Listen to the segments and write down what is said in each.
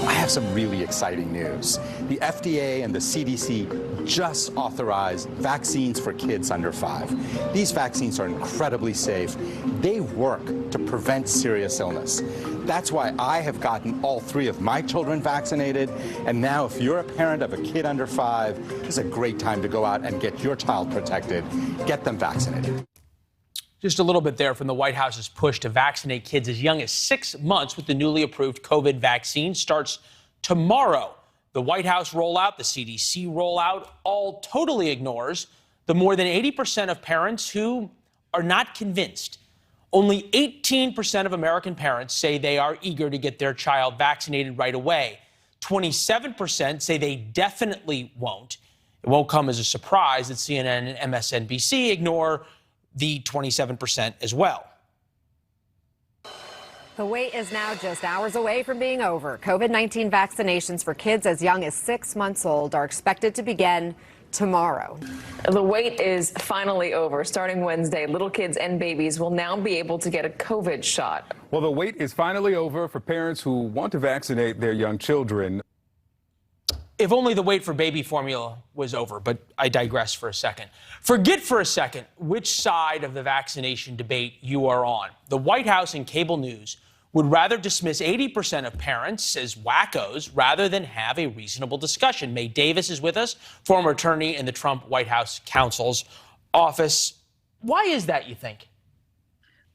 I have some really exciting news. The FDA and the CDC just authorized vaccines for kids under 5. These vaccines are incredibly safe. They work to prevent serious illness. That's why I have gotten all 3 of my children vaccinated. And now if you're a parent of a kid under 5, this is a great time to go out and get your child protected. Get them vaccinated. Just a little bit there from the White House's push to vaccinate kids as young as 6 months with the newly approved COVID vaccine starts tomorrow. The White House rollout, the CDC rollout, all totally ignores the more than 80% of parents who are not convinced. Only 18% of American parents say they are eager to get their child vaccinated right away. 27% say they definitely won't. It won't come as a surprise that CNN and MSNBC ignore the 27% as well. The wait is now just hours away from being over. COVID-19 vaccinations for kids as young as 6 months old are expected to begin tomorrow. The wait is finally over. Starting Wednesday, little kids and babies will now be able to get a COVID shot. Well, the wait is finally over for parents who want to vaccinate their young children. If only the wait for baby formula was over, but I digress for a second. Forget for a second which side of the vaccination debate you are on. The White House and cable news would rather dismiss 80% of parents as wackos rather than have a reasonable discussion. Mae Davis is with us, former attorney in the Trump White House counsel's office. Why is that, you think?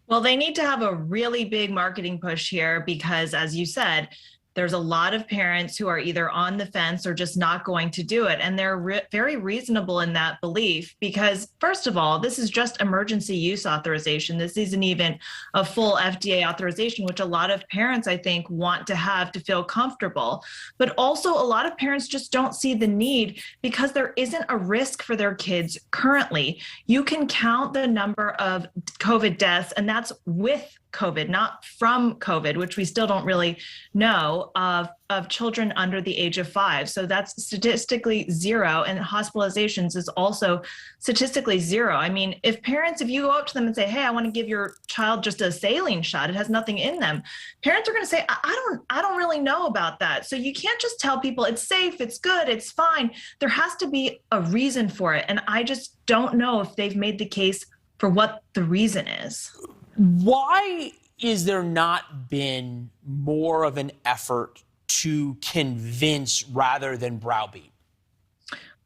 Well, they need to have a really big marketing push here because, as you said, there's a lot of parents who are either on the fence or just not going to do it. And they're very reasonable in that belief because, first of all, this is just emergency use authorization. This isn't even a full FDA authorization, which a lot of parents, I think, want to have to feel comfortable. But also, a lot of parents just don't see the need because there isn't a risk for their kids currently. You can count the number of COVID deaths, and that's with COVID, not from COVID, which we still don't really know, of children under the age of 5. So that's statistically 0, and hospitalizations is also statistically 0. I mean, if you go up to them and say, hey, I want to give your child just a saline shot, it has nothing in them, parents are going to say, I don't really know about that. So you can't just tell people it's safe, it's good, it's fine. There has to be a reason for it. And I just don't know if they've made the case for what the reason is. Why is there not been more of an effort to convince rather than browbeat?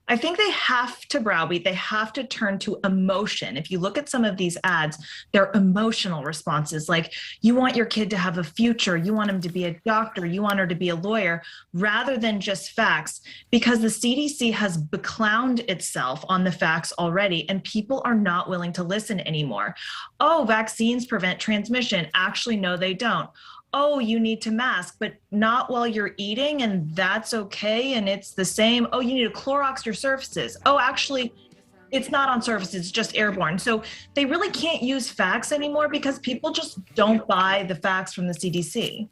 I think they have to browbeat. They have to turn to emotion. If you look at some of these ads, they're emotional responses. Like, you want your kid to have a future. You want him to be a doctor. You want her to be a lawyer, rather than just facts, because the CDC has beclowned itself on the facts already, and people are not willing to listen anymore. Oh, vaccines prevent transmission. Actually, no, they don't. Oh, you need to mask, but not while you're eating, and that's okay, and it's the same. Oh, you need to Clorox your surfaces. Oh, actually, it's not on surfaces, it's just airborne. So they really can't use facts anymore because people just don't buy the facts from the CDC.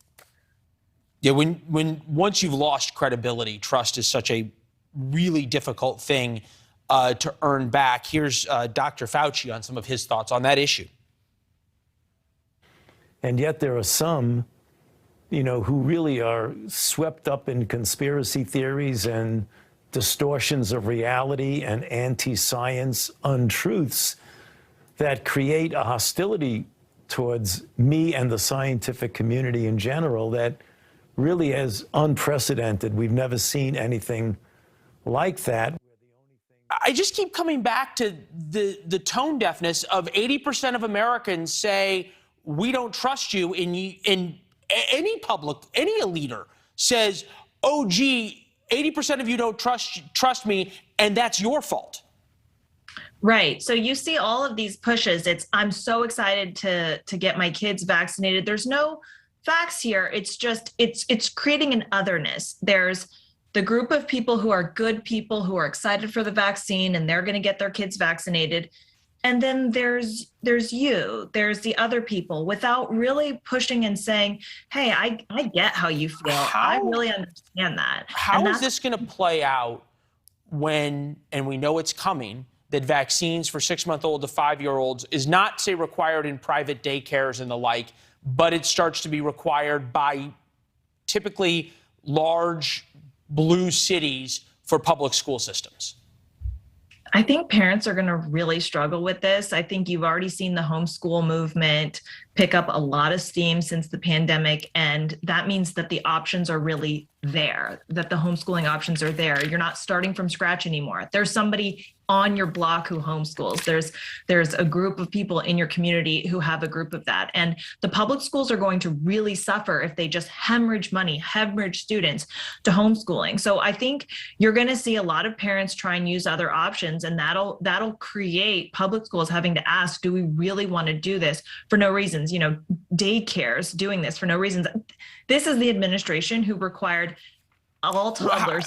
Yeah, once you've lost credibility, trust is such a really difficult thing to earn back. Here's Dr. Fauci on some of his thoughts on that issue. And yet there are some, who really are swept up in conspiracy theories and distortions of reality and anti-science untruths that create a hostility towards me and the scientific community in general that really is unprecedented. We've never seen anything like that. I just keep coming back to the tone deafness of 80% of Americans say, we don't trust you, in any leader says, oh, gee, 80% of you don't trust me, and that's your fault. Right. So you see all of these pushes. I'm so excited to get my kids vaccinated. There's no facts here. It's just, it's creating an otherness. There's the group of people who are good people who are excited for the vaccine and they're going to get their kids vaccinated. And then there's the other people, without really pushing and saying, hey, I get how you feel. I really understand that. How is this going to play out when, and we know it's coming, that vaccines for 6-month-old to 5-year-olds is not, say, required in private daycares and the like, but it starts to be required by typically large blue cities for public school systems? I think parents are going to really struggle with this. I think you've already seen the homeschool movement pick up a lot of steam since the pandemic. And that means that the options are really there, that the homeschooling options are there. You're not starting from scratch anymore. There's somebody on your block who homeschools. There's a group of people in your community who have a group of that. And the public schools are going to really suffer if they just hemorrhage money, hemorrhage students to homeschooling. So I think you're going to see a lot of parents try and use other options, and that'll create public schools having to ask, do we really want to do this for no reasons? You know, daycares doing this for no reasons. This is the administration who required all toddlers.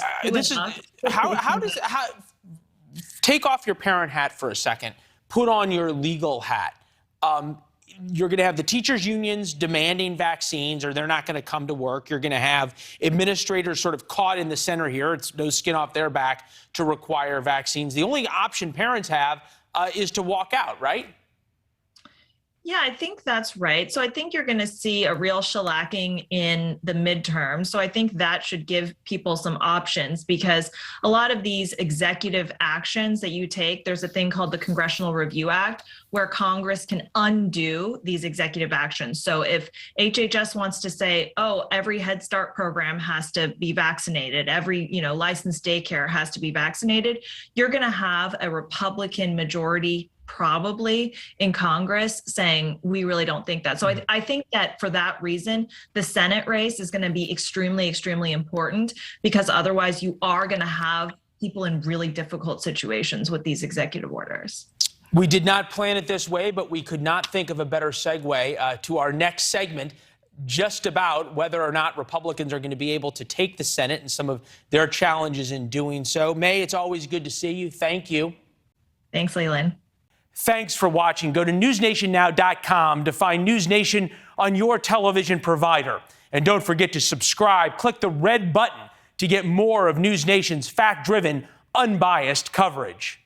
Take off your parent hat for a second. Put on your legal hat. You're going to have the teachers' unions demanding vaccines, or they're not going to come to work. You're going to have administrators sort of caught in the center here. It's no skin off their back to require vaccines. The only option parents have is to walk out, right? Yeah, I think that's right. So I think you're going to see a real shellacking in the midterm. So I think that should give people some options, because a lot of these executive actions that you take, there's a thing called the Congressional Review Act, where Congress can undo these executive actions. So if HHS wants to say, oh, every Head Start program has to be vaccinated, every, licensed daycare has to be vaccinated, you're going to have a Republican majority probably in Congress saying, we really don't think that. So I think that for that reason, the Senate race is going to be extremely, extremely important, because otherwise you are going to have people in really difficult situations with these executive orders. We did not plan it this way, but we could not think of a better segue to our next segment, just about whether or not Republicans are going to be able to take the Senate and some of their challenges in doing so. May, it's always good to see you. Thank you. Thanks, Leland. Thanks for watching. Go to newsnationnow.com to find NewsNation on your television provider. And don't forget to subscribe. Click the red button to get more of NewsNation's fact-driven, unbiased coverage.